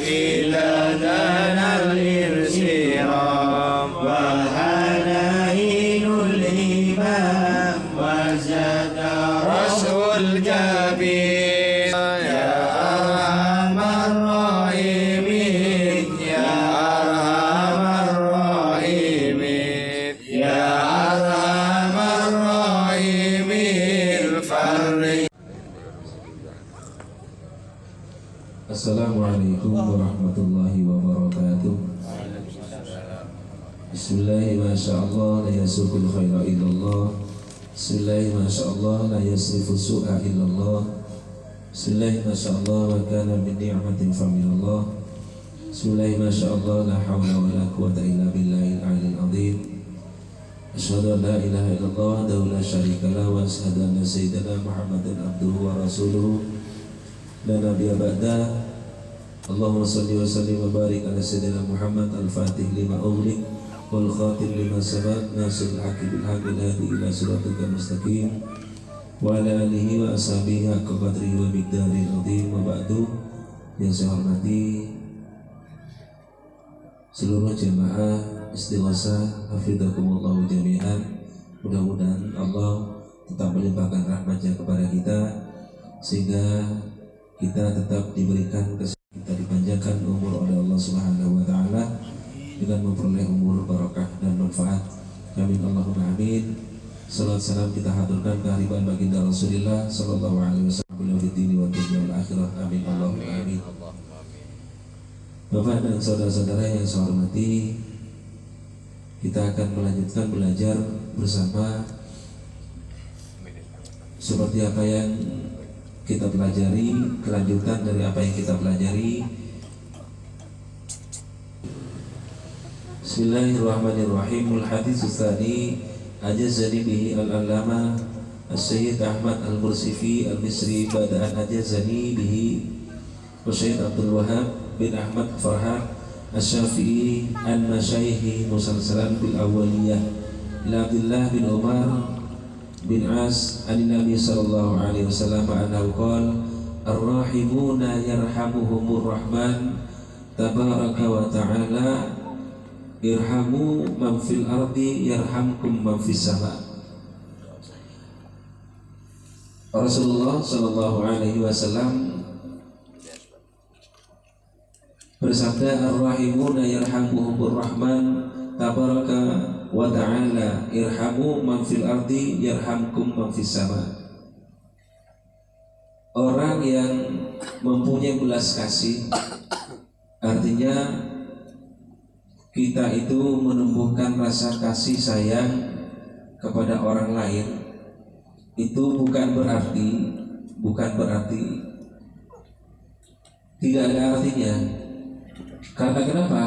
إلى لنا الإرسام وهنائن الإمام وزاد رسول الكبير يا أرحم الراحمين يا أرحم الراحمين يا أرحم الراحمين فرج. Assalamualaikum warahmatullahi wabarakatuh. Bismillahi masyaallah la yasukul khaira illallah. Bismillahi masyaallah la yasrifu su'a illallah. Bismillahi masyaallah wa kana min ni'matin faminallah. Bismillahi masyaallah la hawla wa la quwwata illa billahil aliyyil azim. Asyhadu an la ilaha illallah wa la syarika lahu wa asyhadu anna sayyidana Muhammadan abduhu wa rasuluhu la nabiyya ba'da. Allahumma salli wa sallim wa barik ala sayyidina Muhammad al-Fatih lima ughliq wal khatim lima sabaq nasirul haqqi bil haqqi hadi ila siratikal mustaqim wa ala alihi wa ashabihi haqqa qadrihi wa miqdaril azim wa ba'du. Yang saya hormati seluruh jemaah Istighosah hafizakumullah jami'an. Mudah-mudahan Allah tetap melimpahkan rahmat-Nya kepada kita sehingga kita tetap diberikan kita dipanjangkan umur oleh Allah Subhanahu wa taala dengan memperoleh umur barakah dan manfaat. Amin Allahumma amin. Salawat salam kita haturkan kehadiran baginda Rasulullah sallallahu alaihi wasallam di dunia wa dunia akhirah. Amin Allahumma amin. Bapak dan saudara-saudara yang saya hormati, kita akan melanjutkan belajar bersama seperti apa yang kita pelajari, kelanjutan dari apa yang kita pelajari. Bismillahirrahmanirrahim. Al-hadits tsani ajazani bihi al-allama As-Sayyid Ahmad Al-Mursifi Al-Misri ba'da an ajazani bihi Sayyid Abdul Wahab bin Ahmad Farhan Asy-Syafi'i an masyayikhi musalsalan bil awwaliyah ila Abdullah bin Umar bin As an Nabi sallallahu alaihi wasallam annahu qala ar-rahimuna yarhamuhumur rahman tabaraka wa ta'ala irhamu man fil ardi yarhamkum man fis sama. Rasulullah sallallahu alaihi wasallam bersabda ar-rahimuna yarhamuhumur rahman tabaraka wa ta'ala irhamu man fil ardi yarhamkum man fis sama. Orang yang mempunyai belas kasih, artinya kita itu menumbuhkan rasa kasih sayang kepada orang lain, itu bukan berarti tidak ada artinya. Karena kenapa?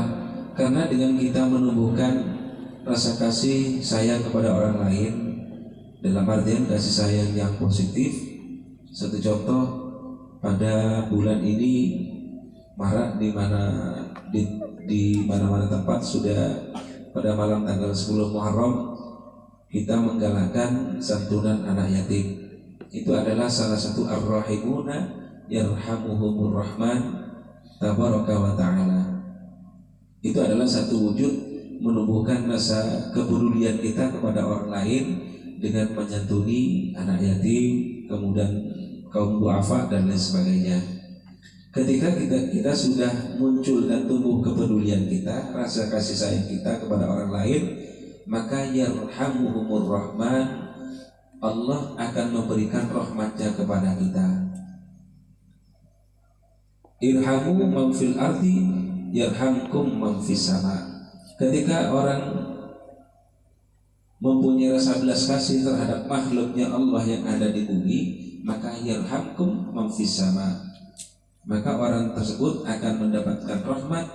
Karena dengan kita menumbuhkan rasa kasih sayang kepada orang lain dalam artian kasih sayang yang positif. Satu contoh, pada bulan ini marak di mana-mana tempat sudah pada malam tanggal 10 Muharram kita menggalakkan santunan anak yatim. Itu adalah salah satu ar-rahimuna yarhamuhumur rahman tabaraka wa ta'ala. Itu adalah satu wujud menumbuhkan rasa kepedulian kita kepada orang lain dengan menyantuni anak yatim, kemudian kaum duafa dan lain sebagainya. Ketika kita sudah muncul dan tumbuh kepedulian kita, rasa kasih sayang kita kepada orang lain, maka yarhamuhumur rahman, Allah akan memberikan rahmatnya kepada kita. Irhamu man fil ardi yarhamkum man fis sama. Ketika orang mempunyai rasa belas kasih terhadap makhluknya Allah yang ada di bumi, maka yarhamkum man fis sama, maka orang tersebut akan mendapatkan rahmat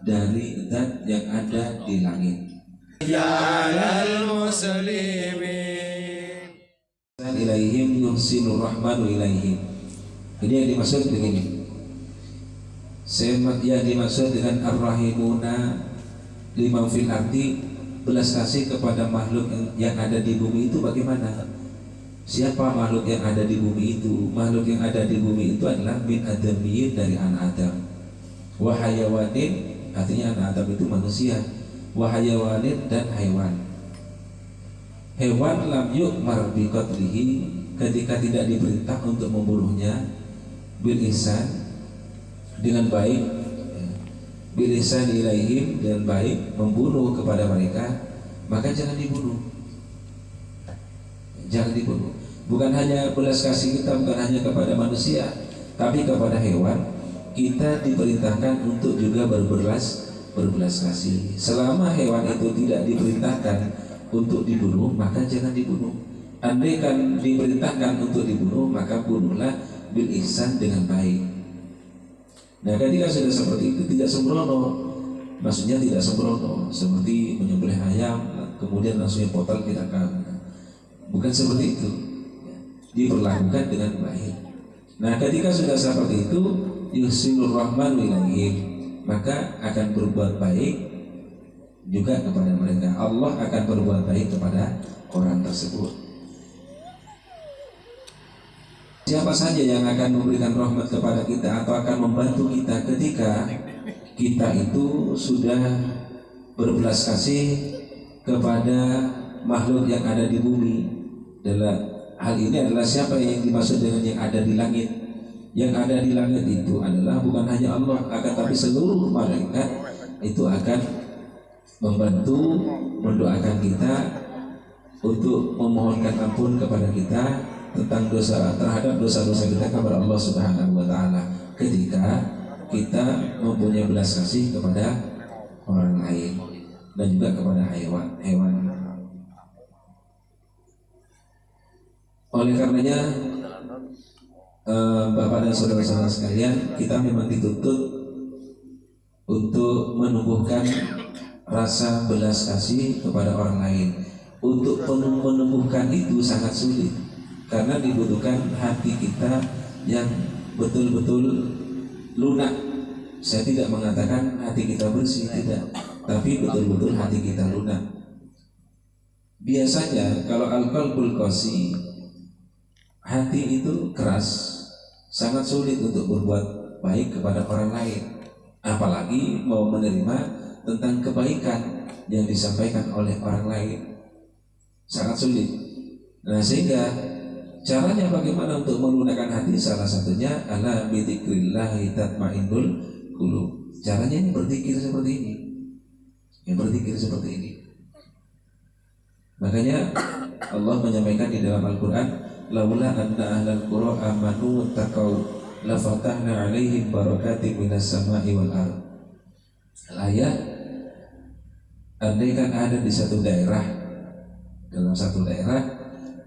dari zat yang ada di langit. Jalal muslimin ilaihim yuhsinur rahmanu ilaihim. Ini yang dimaksud begini. Yang dimaksud dengan ar-rahimuna liman fil ardi, belas kasih kepada makhluk yang ada di bumi itu bagaimana? Siapa makhluk yang ada di bumi itu? Makhluk yang ada di bumi itu adalah min adamiyyin, dari anak Adam. Wa hayawanin, artinya anak Adam itu manusia. Wa hayawanin, dan hewan. Hewan lam yu'mar bi qatlihi, ketika tidak diperintah untuk membunuhnya, bil ihsan, dengan baik, bil ihsan ilaihim, dengan baik, membunuh kepada mereka, maka jangan dibunuh. Jangan dibunuh. Bukan hanya belas kasih kita, bukan hanya kepada manusia, tapi kepada hewan kita diperintahkan untuk juga berbelas kasih. Selama hewan itu tidak diperintahkan untuk dibunuh, maka jangan dibunuh. Andaikan diperintahkan untuk dibunuh, maka bunuhlah bil ihsan, dengan baik. Nah, ketika sudah seperti itu, tidak sembrono. Maksudnya tidak sembrono seperti menyembelih ayam kemudian langsung potong kita kan. Bukan seperti itu. Diperlakukan dengan baik. Nah, ketika sudah seperti itu, yuhsinur rahmanu ilaihim, maka akan berbuat baik juga kepada mereka. Allah akan berbuat baik kepada orang tersebut. Siapa saja yang akan memberikan rahmat kepada kita atau akan membantu kita ketika kita itu sudah berbelas kasih kepada makhluk yang ada di bumi. Hal ini adalah siapa yang dimaksud dengan yang ada di langit. Yang ada di langit itu adalah bukan hanya Allah, akan tapi seluruh malaikat itu akan membantu, mendoakan kita untuk memohonkan ampun kepada kita tentang terhadap dosa-dosa kita kepada Allah Subhanahu wa taala ketika kita mempunyai belas kasih kepada orang lain dan juga kepada hewan. Oleh karenanya, Bapak dan saudara-saudara sekalian, kita memang dituntut untuk menumbuhkan rasa belas kasih kepada orang lain. Untuk menumbuhkan itu sangat sulit, karena dibutuhkan hati kita yang betul-betul lunak. Saya tidak mengatakan hati kita bersih, tidak, tapi betul-betul hati kita lunak. Biasanya kalau al-qalbul qasi, hati itu keras, sangat sulit untuk berbuat baik kepada orang lain, apalagi mau menerima tentang kebaikan yang disampaikan oleh orang lain. Sangat sulit. Nah, sehingga caranya bagaimana untuk melunakkan hati? Salah satunya ala bidzikrillahi tatmainnul qulub. Caranya ini berzikir seperti ini. Makanya Allah menyampaikan di dalam Al-Quran, laula anna ahlal qura amanu wattaqau lafatahna 'alaihim barakatim minas sama'i wal ardh. Ayat, andaikan ada di satu daerah, dalam satu daerah,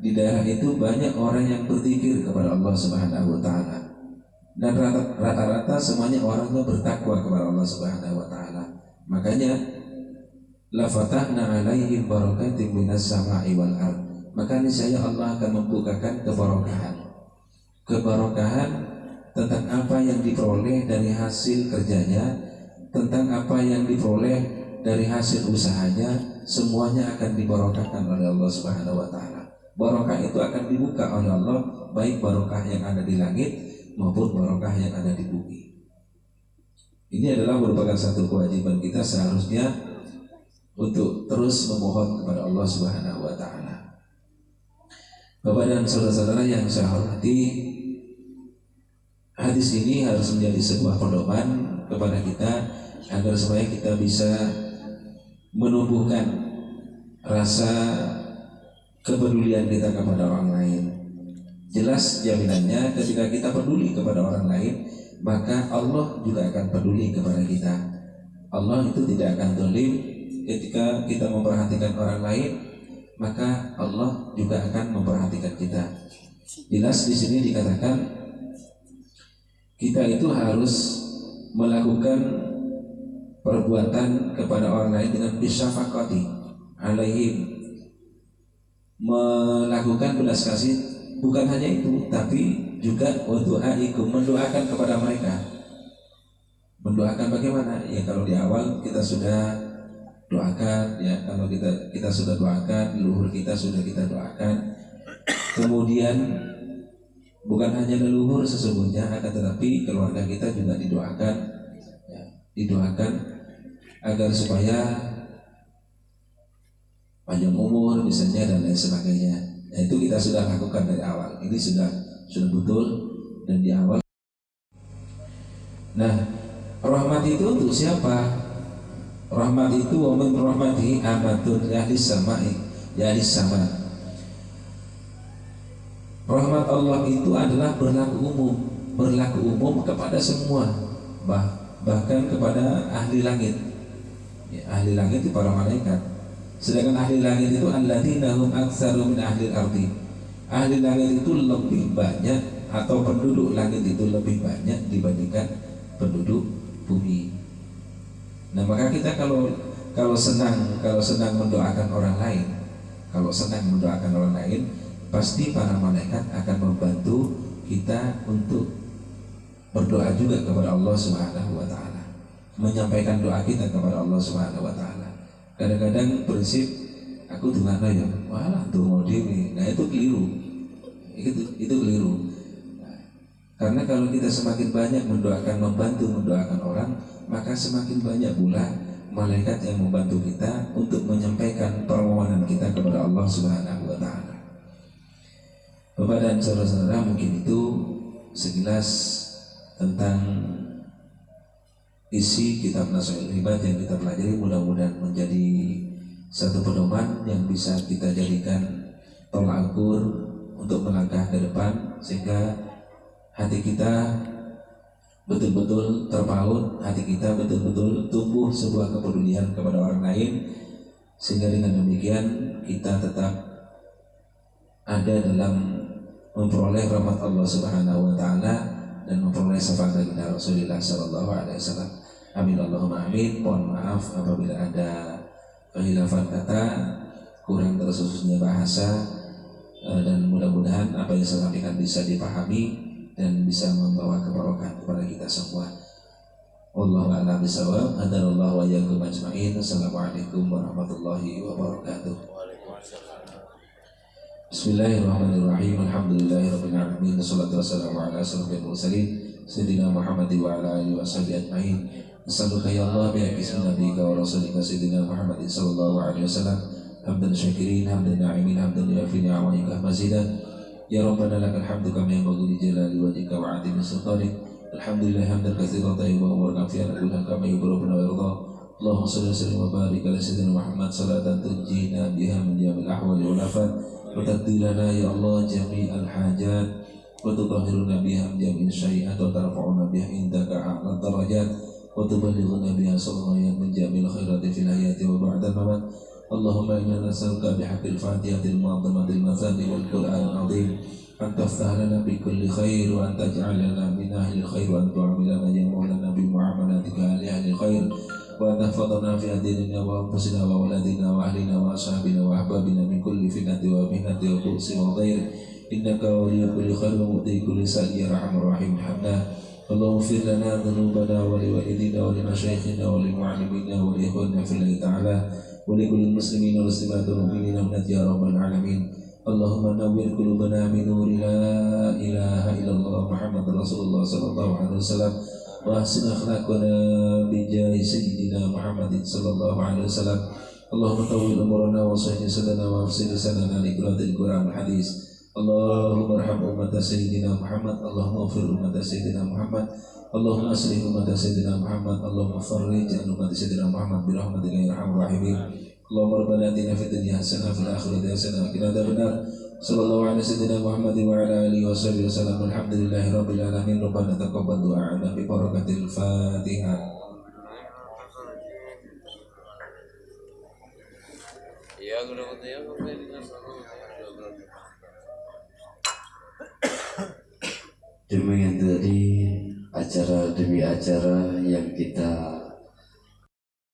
di daerah itu banyak orang yang berzikir kepada Allah Subhanahu wa taala, dan rata-rata semuanya orangnya bertakwa kepada Allah Subhanahu wa taala. Makanya la fatahna 'alaihim barakatim minas sama'i wal ardh. Maka niscaya Allah akan membukakan keberkahan tentang apa yang diperoleh dari hasil kerjanya, tentang apa yang diperoleh dari hasil usahanya, semuanya akan dibarokahkan oleh Allah Subhanahu wa taala. Barokah itu akan dibuka oleh Allah, baik barokah yang ada di langit maupun barokah yang ada di bumi. Ini adalah merupakan satu kewajiban kita seharusnya untuk terus memohon kepada Allah Subhanahu wa taala. Bapak dan saudara-saudara yang saya hormati, hadis ini harus menjadi sebuah pedoman kepada kita agar supaya kita bisa menumbuhkan rasa kepedulian kita kepada orang lain. Jelas jaminannya ketika kita peduli kepada orang lain, maka Allah juga akan peduli kepada kita. Allah itu tidak akan zalim. Ketika kita memperhatikan orang lain, maka Allah juga akan memperhatikan kita. Jelas di sini dikatakan kita itu harus melakukan perbuatan kepada orang lain dengan bisyafaqati, alaihim, melakukan belas kasih. Bukan hanya itu, tapi juga wa du'aikum, mendoakan kepada mereka. Mendoakan bagaimana? Ya kalau di awal kita sudah doakan, ya kalau kita sudah doakan, leluhur kita sudah kita doakan. Kemudian bukan hanya leluhur sesungguhnya, akan tetapi keluarga kita juga didoakan, ya, didoakan agar supaya panjang umur misalnya dan lain sebagainya. Nah, itu kita sudah lakukan dari awal. Ini sudah betul dan di awal. Nah, rahmat itu untuk siapa? Rahmat itu wa min rahmatihi amatun ya ahli sama'i, ya ahli sama. Rahmat Allah itu adalah berlaku umum kepada semua, bahkan kepada ahli langit. Ya, ahli langit itu para malaikat. Sedangkan ahli langit itu alladzina hum aktsaru min ahli ardi. Ahli langit itu lebih banyak, atau penduduk langit itu lebih banyak dibandingkan penduduk bumi. Nah, maka kita kalau senang mendoakan orang lain, pasti para malaikat akan membantu kita untuk berdoa juga kepada Allah Subhanahu wa taala, menyampaikan doa kita kepada Allah Subhanahu wa taala. Kadang-kadang prinsip aku dengarno ya, walah donga dhewe. Nah, itu keliru. Itu keliru. Karena kalau kita semakin banyak membantu mendoakan orang, maka semakin banyak pula malaikat yang membantu kita untuk menyampaikan permohonan kita kepada Allah Subhanahu wa taala. Bapak dan saudara-saudara, mungkin itu sekilas tentang isi kitab Nashul Ibad yang kita pelajari. Mudah-mudahan menjadi satu pedoman yang bisa kita jadikan tolak ukur untuk melangkah ke depan, sehingga hati kita betul-betul terpaut, hati kita betul-betul tumbuh sebuah kepedulian kepada orang lain, sehingga dengan demikian kita tetap ada dalam memperoleh rahmat Allah Subhanahu wa taala dan memperoleh syafaat baginda Rasulullah sallallahu alaihi wasallam. Amin Allahumma amin. Mohon maaf apabila ada kehilafan kata, kurang tersusunnya bahasa, dan mudah-mudahan apa yang saya sampaikan bisa dipahami dan bisa membawa keberkahan kepada kita semua. Wallahu a'lam bishawab. Hadanallahu wa iyyakum ajma'in. Assalamualaikum warahmatullahi wabarakatuh. Bismillahirrahmanirrahim. Alhamdulillahirabbil alamin. Wassalatu wassalamu ala asyrofil mursalin sayyidina Muhammad wa ala alihi washabihi ajma'in. As'aluka ya Allah bi ismi nabiyyika wa rasulika sayyidina Muhammad sallallahu alaihi wasallam hamdan syakirin, hamdan na'imin, hamdan yafi ni'amaika mazidan. Ya Rabbana lakal hamdu kama yanbaghi li jalali wajhika wa 'azimi sultanik. Alhamdulillah hamdan katsiran thayyiban mubarakan fihi kullan kama yuhibbu wa yarda. Allahumma shalli wa sallim wa barik ala sayyidina Muhammad salatan tunjina biha min jamil ahwali wal afat wa taqdilana ya Allah jami'al hajat wa tutahhiruna biha min jami'il syai'at wa tarfa'una biha indaka a'la darajat wa tuballighuna biha sallallahu min jami'il khairati fil hayati wa ba'da mamat. Allahumma inna nas'aluka bihaqqil fatihatil mu'azzimatil mathani wal qur'anil 'azim an taftah lana bi kulli khair wa an taj'alana min ahlil khair wa an tu'amilana ya maulana bi mu'amalatika li ahlil khair wa an tahfadhana fi dinina wa anfusina wa waladina wa ahlina wa ashabina wa ahbabina min kulli fitnati wa mihnati wa bu'si wa dhair. Innaka waliyyu kulli khair wa mu'ti kulli sa'in ya arhamar rahim. Allahumma fir lana dhunubana wa li walidina wa li masyayikhina wa li mu'allimina wa li ikhwanina fillahi ta'ala wa li kulli muslimin wa muslimat wal mu'minina ya rabbal alamin. Allahumma nawwir qulubana bi nuri la ilaha illallah Muhammadur Rasulullah sallallahu alaihi wasallam wa ahsin akhlaqana bi jahi sayyidina Muhammadin sallallahu alaihi wasallam. Allahumma tawwil umurana wa sahih sadana wa afsil sanana li qiraatil Qur'an hadis. Allahumma arham ummat sayyidina Muhammad. Allahumma ighfir ummat sayyidina Muhammad. Allahumma aslih ummat sayyidina Muhammad. Allahumma farrij an ummat sayyidina Muhammad bi rahmatika ya arhamar rahimin. Allahumma rabbana atina fid dunya hasanah wa fil akhirati hasanah wa qina adzabannar. Sallallahu alaihi sayyidina Muhammad wa ala alihi wa sahbihi wasallam. Alhamdulillahi rabbil alamin. Rabbana taqabbal du'ana bi barakatil Fatihah. Ya demikian tadi acara demi acara yang kita